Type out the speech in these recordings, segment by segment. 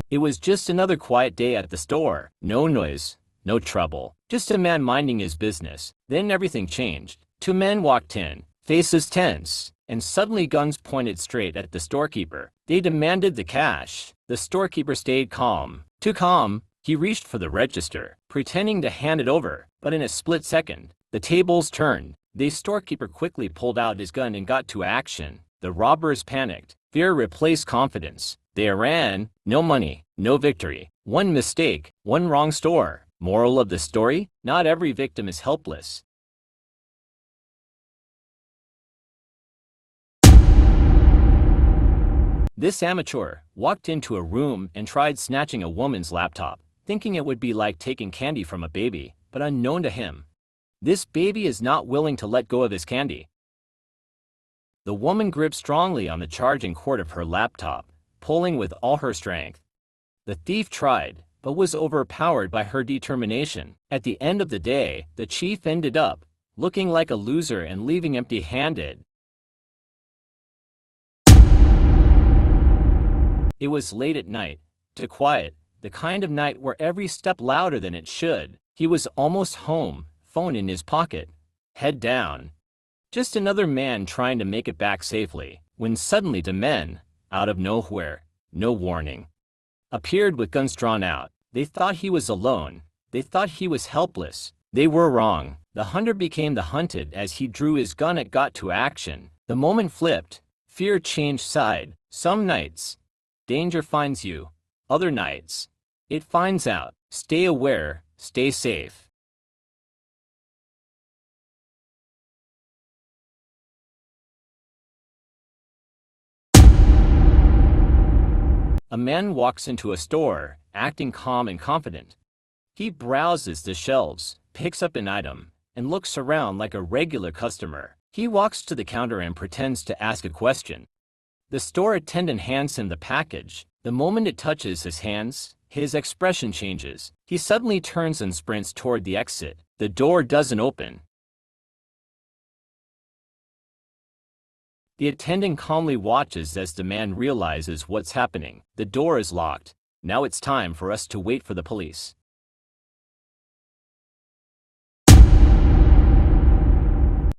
It was just another quiet day at the store. No noise, no trouble. Just a man minding his business. Then everything changed. Two men walked in, faces tense, and suddenly guns pointed straight at the storekeeper. They demanded the cash. The storekeeper stayed calm. Too calm, he reached for the register, pretending to hand it over. But in a split second, the tables turned. The storekeeper quickly pulled out his gun and got to action. The robbers panicked. Fear replaced confidence. They ran. No money, no victory. One mistake, one wrong store. Moral of the story? Not every victim is helpless. This amateur walked into a room and tried snatching a woman's laptop, thinking it would be like taking candy from a baby, but unknown to him, this baby is not willing to let go of his candy. The woman gripped strongly on the charging cord of her laptop, pulling with all her strength. The thief tried, but was overpowered by her determination. At the end of the day, the chief ended up looking like a loser and leaving empty-handed. It was late at night, too quiet, the kind of night where every step louder than it should. He was almost home, phone in his pocket, head down. Just another man trying to make it back safely, when suddenly two men, out of nowhere, no warning, appeared with guns drawn out. They thought he was alone. They thought he was helpless. They were wrong. The hunter became the hunted as he drew his gun and got to action. The moment flipped. Fear changed side. Some nights, danger finds you. Other nights, it finds out. Stay aware, stay safe. A man walks into a store, acting calm and confident. He browses the shelves, picks up an item, and looks around like a regular customer. He walks to the counter and pretends to ask a question. The store attendant hands him the package. The moment it touches his hands, his expression changes. He suddenly turns and sprints toward the exit. The door doesn't open. The attendant calmly watches as the man realizes what's happening. The door is locked. Now it's time for us to wait for the police.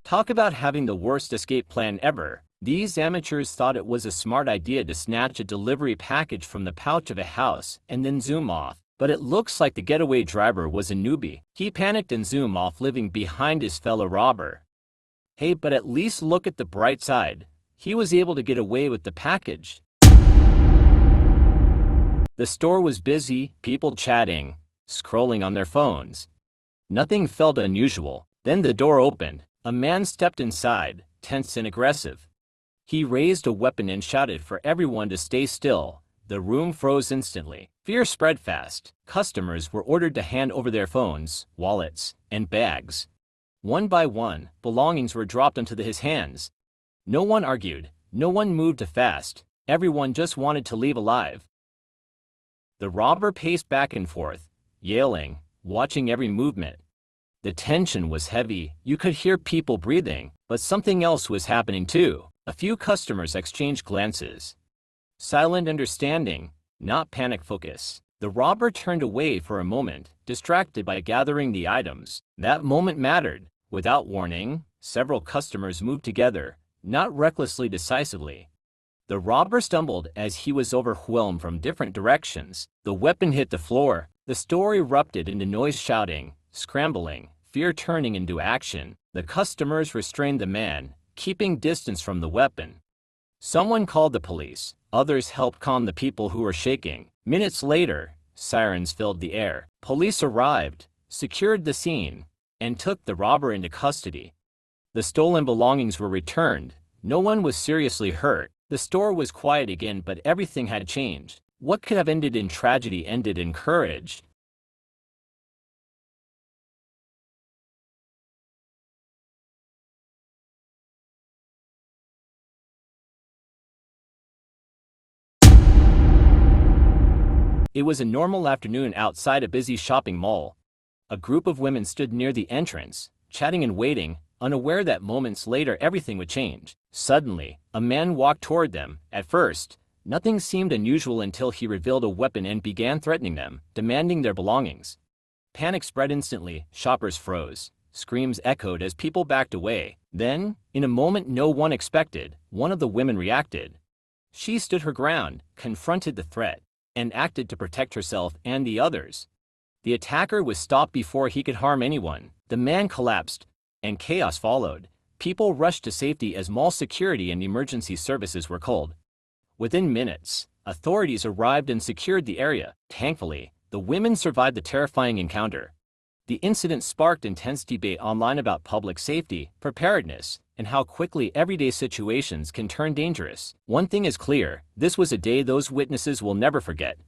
Talk about having the worst escape plan ever. These amateurs thought it was a smart idea to snatch a delivery package from the pouch of a house and then zoom off. But it looks like the getaway driver was a newbie. He panicked and zoomed off, leaving behind his fellow robber. Hey, but at least look at the bright side. He was able to get away with the package. The store was busy, people chatting, scrolling on their phones. Nothing felt unusual. Then the door opened. A man stepped inside, tense and aggressive. He raised a weapon and shouted for everyone to stay still. The room froze instantly. Fear spread fast. Customers were ordered to hand over their phones, wallets, and bags. One by one, belongings were dropped into his hands. No one argued. No one moved too fast. Everyone just wanted to leave alive. The robber paced back and forth, yelling, watching every movement. The tension was heavy. You could hear people breathing, but something else was happening too. A few customers exchanged glances. Silent understanding, not panic focus. The robber turned away for a moment, distracted by gathering the items. That moment mattered. Without warning, several customers moved together, not recklessly, decisively. The robber stumbled as he was overwhelmed from different directions. The weapon hit the floor. The store erupted into noise, shouting, scrambling, fear turning into action. The customers restrained the man, keeping distance from the weapon. Someone called the police. Others helped calm the people who were shaking. Minutes later, sirens filled the air. Police arrived, secured the scene, and took the robber into custody. The stolen belongings were returned. No one was seriously hurt. The store was quiet again, but everything had changed. What could have ended in tragedy ended in courage. It was a normal afternoon outside a busy shopping mall. A group of women stood near the entrance, chatting and waiting, unaware that moments later everything would change. Suddenly, a man walked toward them. At first, Nothing seemed unusual until he revealed a weapon and began threatening them, demanding their belongings. Panic spread instantly, shoppers froze. Screams echoed as people backed away. Then, in a moment no one expected, one of the women reacted. She stood her ground, confronted the threat, and acted to protect herself and the others. The attacker was stopped before he could harm anyone. The man collapsed, and chaos followed. People rushed to safety as mall security and emergency services were called. Within minutes, authorities arrived and secured the area. Thankfully, the women survived the terrifying encounter. The incident sparked intense debate online about public safety, preparedness, and how quickly everyday situations can turn dangerous. One thing is clear, this was a day those witnesses will never forget.